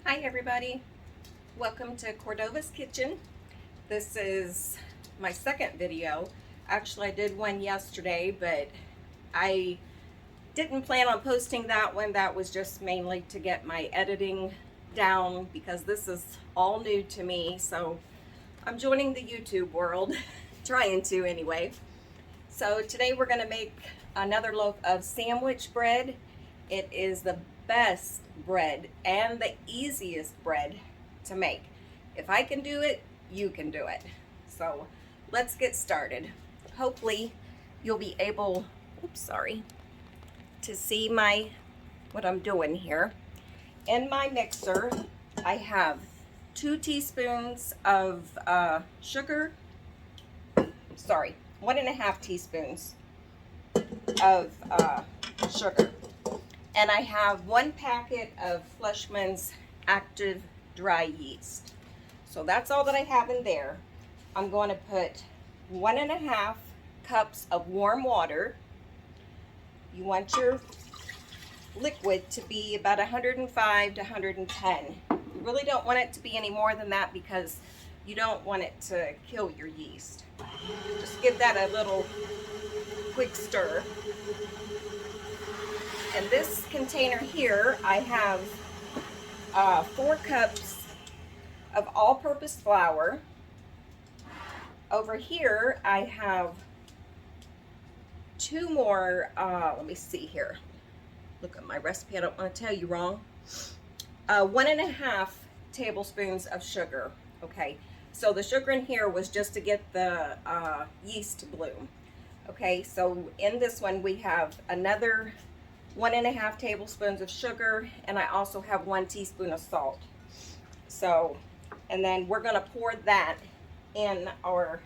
Hi everybody, welcome to Cordova's Kitchen. This is my second video. Actually I did one yesterday, but I didn't plan on posting that one. That was just mainly to get my editing down because this is all new to me, so I'm joining the YouTube world, trying to anyway. So today we're going to make another loaf of sandwich bread. It is the best bread and the easiest bread to make. If I can do it, you can do it. So let's get started. Hopefully you'll be able, to see what I'm doing here. In my mixer, I have 2 teaspoons of sugar, 1.5 teaspoons of sugar. And I have 1 packet of Fleischmann's active dry yeast. So that's all that I have in there. I'm going to put 1.5 cups of warm water. You want your liquid to be about 105 to 110. You really don't want it to be any more than that because you don't want it to kill your yeast. Just give that a little quick stir. In this container here, I have 4 cups of all-purpose flour. Over here, I have 2 more, let me see here. Look at my recipe, I don't want to tell you wrong. 1.5 tablespoons of sugar, okay? So the sugar in here was just to get the yeast to bloom. Okay, so in this one we have another 1.5 tablespoons of sugar, and I also have 1 teaspoon of salt. So, and then we're gonna pour that in our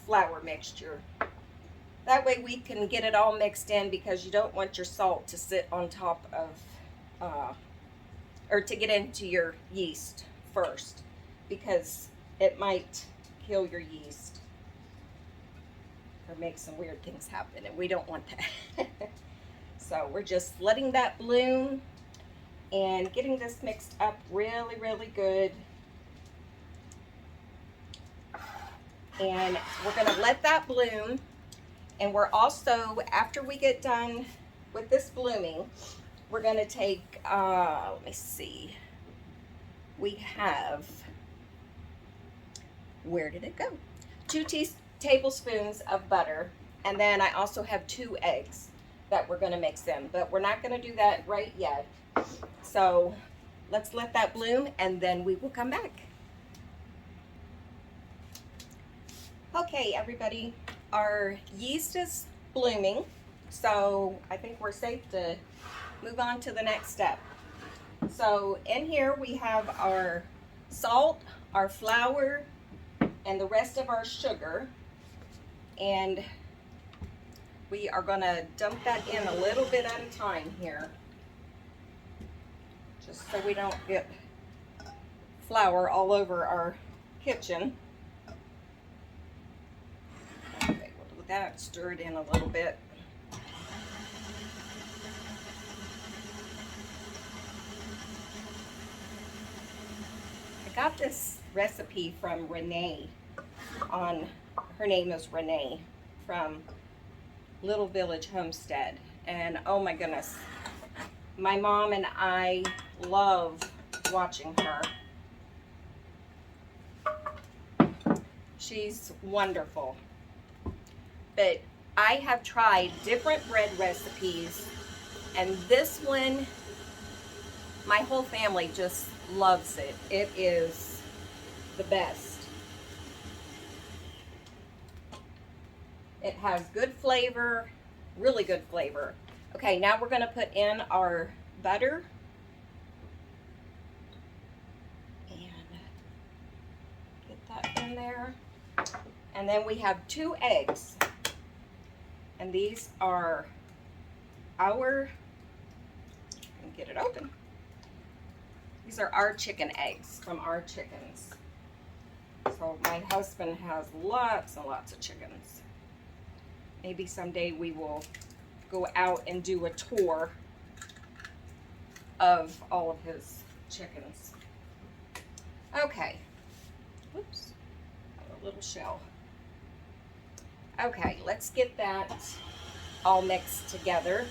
flour mixture. That way we can get it all mixed in, because you don't want your salt to sit on top of, or to get into your yeast first, because it might kill your yeast or make some weird things happen, and we don't want that. So we're just letting that bloom and getting this mixed up really, really good. And we're going to let that bloom. And we're also, after we get done with this blooming, we're going to take, let me see, we have, where did it go? 2 tablespoons of butter. And then I also have 2 eggs that we're going to mix in, but we're not going to do that right yet. So let's let that bloom and then we will come back. Okay, everybody, our yeast is blooming, so I think we're safe to move on to the next step. So in here we have our salt, our flour, and the rest of our sugar, and we are going to dump that in a little bit at a time here, just so we don't get flour all over our kitchen. Okay, we'll do that, stir it in a little bit. I got this recipe from Renee her name is Renee, from Little Village Homestead, and oh my goodness, my mom and I love watching her. She's wonderful. But I have tried different bread recipes, and this one, my whole family just loves it. It is the best. It has good flavor, really good flavor. Okay, now we're going to put in our butter. And get that in there. And then we have 2 eggs. And these are our, let me get it open. These are our chicken eggs from our chickens. So my husband has lots and lots of chickens. Maybe someday we will go out and do a tour of all of his chickens. Okay. Whoops. Got a little shell. Okay, let's get that all mixed together.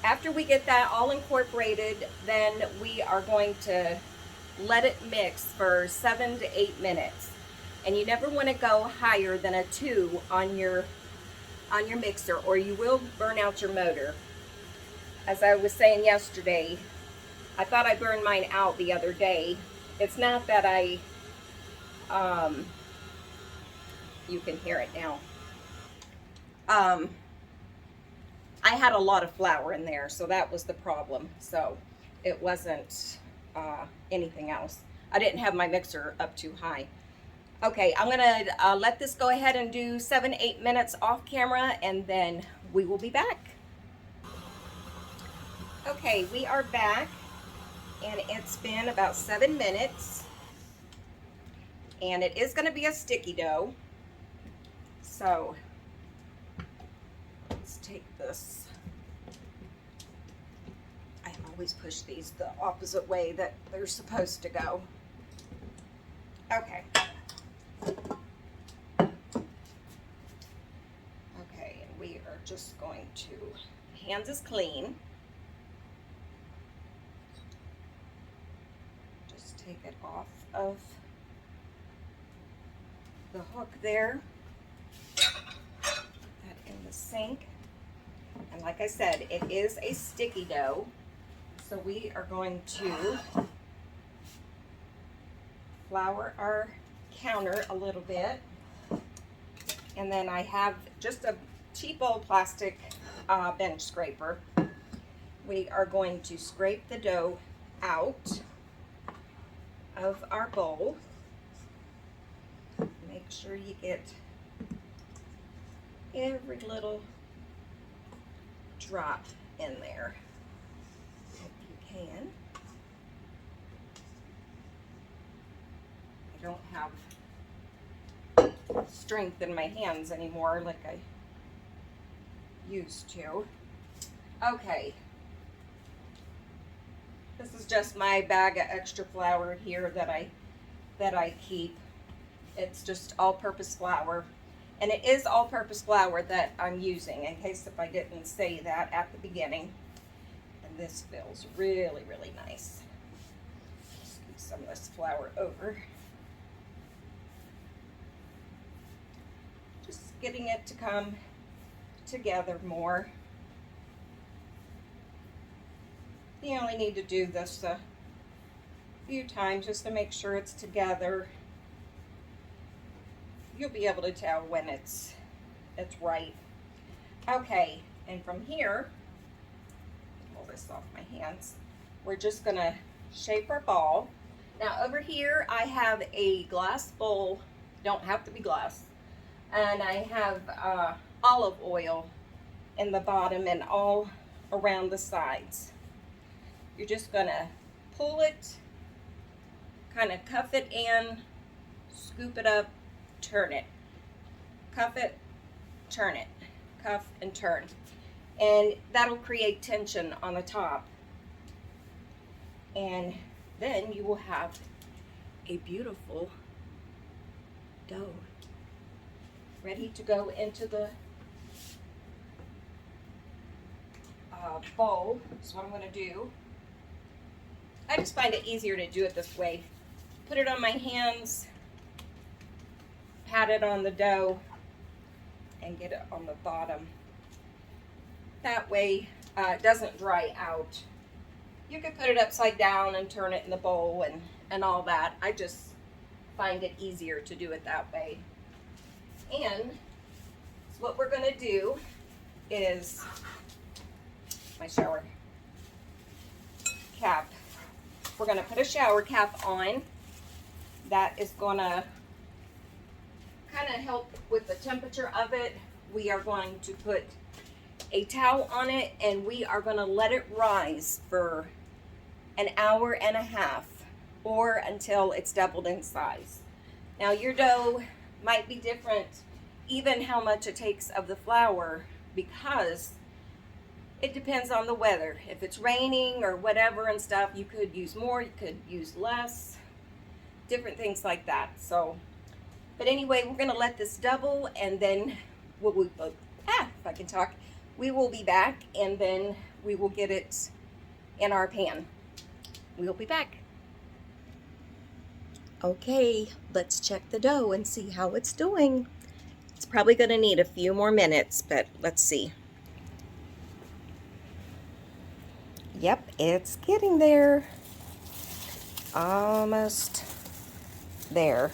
After we get that all incorporated, then we are going to let it mix for 7 to 8 minutes. And you never want to go higher than a 2 on your mixer, or you will burn out your motor. As I was saying yesterday, I thought I burned mine out the other day. It's not that you can hear it now. I had a lot of flour in there, so that was the problem. So it wasn't anything else. I didn't have my mixer up too high. Okay, I'm gonna let this go ahead and do 7 to 8 minutes off camera, and then we will be back. Okay, we are back, and it's been about 7 minutes, and it is going to be a sticky dough. So let's take this. I always push these the opposite way that they're supposed to go. Okay. Okay, and we are just going to, hands is clean. Just take it off of the hook there. Put that in the sink. And like I said, it is a sticky dough. So we are going to flour our counter a little bit. And then I have just a cheap old plastic bench scraper. We are going to scrape the dough out of our bowl. Make sure you get every little drop in there if you can. I don't have strength in my hands anymore like I used to. Okay. This is just my bag of extra flour here that I keep. It's just all-purpose flour. And it is all-purpose flour that I'm using, in case if I didn't say that at the beginning. And this feels really, really nice. Scoop some of this flour over. Just getting it to come together more. You only need to do this a few times just to make sure it's together. You'll be able to tell when it's right. Okay, and from here, pull this off my hands, we're just gonna shape our ball. Now over here I have a glass bowl, don't have to be glass, and I have olive oil in the bottom and all around the sides. You're just gonna pull it, kind of cuff it in, scoop it up, turn it, cuff it, turn it, cuff and turn, and that'll create tension on the top, and then you will have a beautiful dough ready to go into the bowl. So what I'm going to do, I just find it easier to do it this way. Put it on my hands, pat it on the dough, and get it on the bottom. That way it doesn't dry out. You could put it upside down and turn it in the bowl and all that. I just find it easier to do it that way. And so what we're going to do is my shower cap. We're going to put a shower cap on. That is going to kind of help with the temperature of it. We are going to put a towel on it, and we are going to let it rise for an hour and a half, or until it's doubled in size. Now your dough might be different, even how much it takes of the flour, because It depends on the weather. If it's raining or whatever and stuff, you could use more, you could use less, different things like that. So, but anyway, we're gonna let this double, and then if I can talk, we will be back, and then we will get it in our pan. We'll be back. Okay, let's check the dough and see how it's doing. It's probably gonna need a few more minutes, but let's see. Yep, it's getting there. Almost there.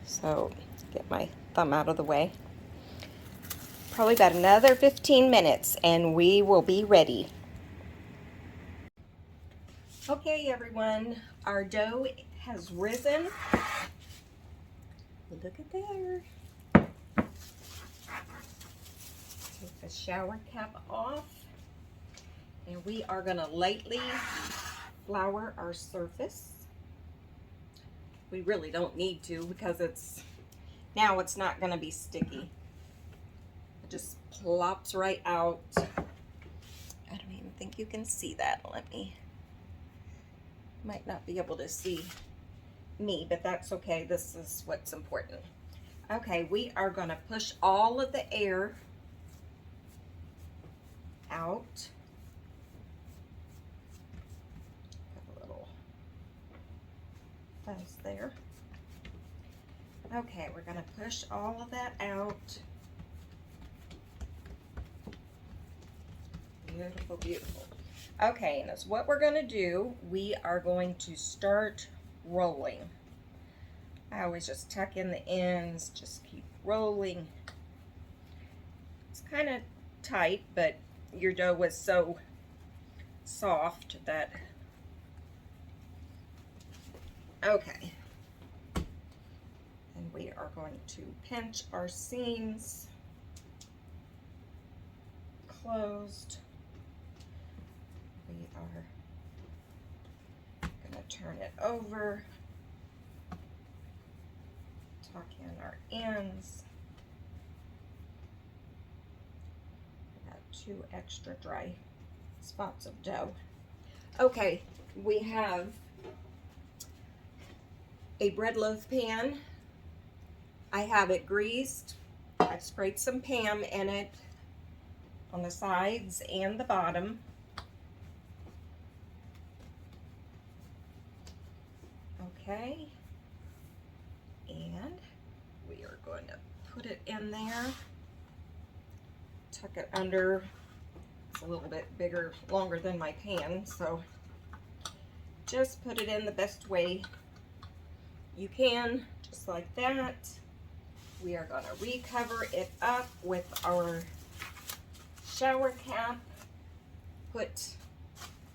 So, get my thumb out of the way. Probably about another 15 minutes and we will be ready. Okay, everyone, our dough has risen. Look at there. Take the shower cap off. And we are going to lightly flour our surface. We really don't need to because now it's not going to be sticky. It just plops right out. I don't even think you can see that. Might not be able to see me, but that's okay. This is what's important. Okay, we are going to push all of the air out. There. Okay, we're going to push all of that out. Beautiful, beautiful. Okay, and that's what we're going to do. We are going to start rolling. I always just tuck in the ends, just keep rolling. It's kind of tight, but your dough was so soft that okay, and we are going to pinch our seams closed. We are going to turn it over, tuck in our ends. We got 2 extra dry spots of dough. Okay, we have a bread loaf pan. I have it greased. I've sprayed some Pam in it on the sides and the bottom. Okay, and we are going to put it in there, tuck it under. It's a little bit bigger, longer than my pan, so just put it in the best way you can, just like that. We are going to recover it up with our shower cap, put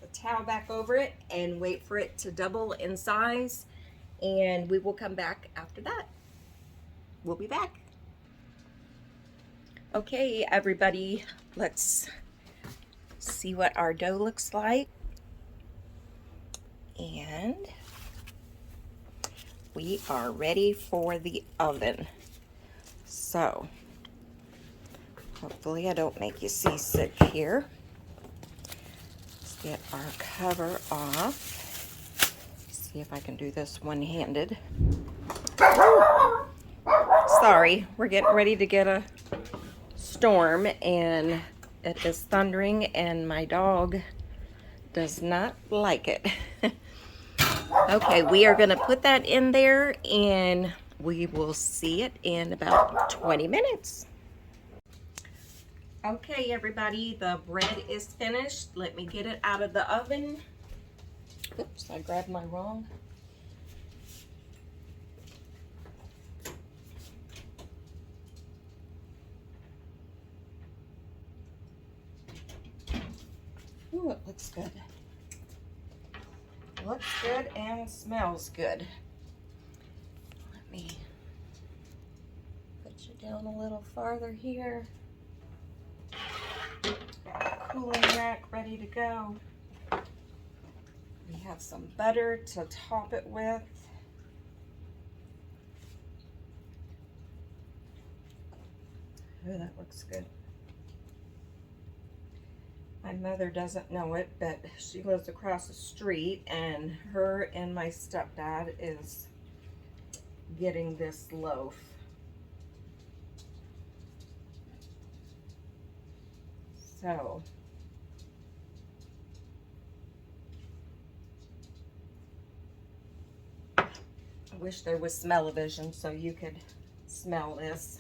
the towel back over it, and wait for it to double in size, and we will come back after that. We'll be back. Okay, everybody, let's see what our dough looks like. And we are ready for the oven. So, hopefully I don't make you seasick here. Let's get our cover off. See if I can do this one-handed. Sorry, we're getting ready to get a storm and it is thundering and my dog does not like it. Okay, we are going to put that in there and we will see it in about 20 minutes. Okay, everybody, the bread is finished. Let me get it out of the oven. Oops, I grabbed my wrong. Ooh, it looks good. Looks good and smells good. Let me put you down a little farther here. Cooling rack ready to go. We have some butter to top it with. Oh, that looks good. My mother doesn't know it, but she lives across the street, and her and my stepdad is getting this loaf. So I wish there was smell-o-vision so you could smell this.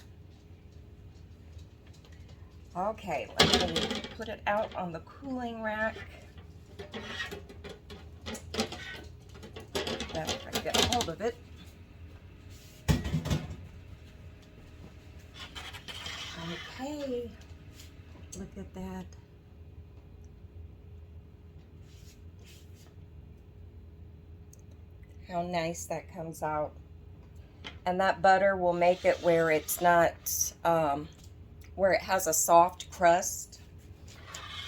Okay, let me put it out on the cooling rack. Then if I can get a hold of it. Okay, look at that. How nice that comes out. And that butter will make it where it's not, where it has a soft crust.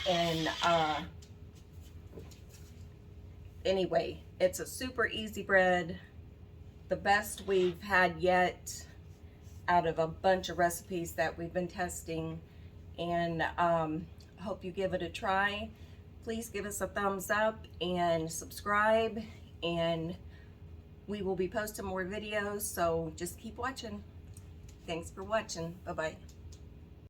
And anyway, it's a super easy bread. The best we've had yet out of a bunch of recipes that we've been testing. And hope you give it a try. Please give us a thumbs up and subscribe, and we will be posting more videos, so just keep watching. Thanks for watching. Bye-bye.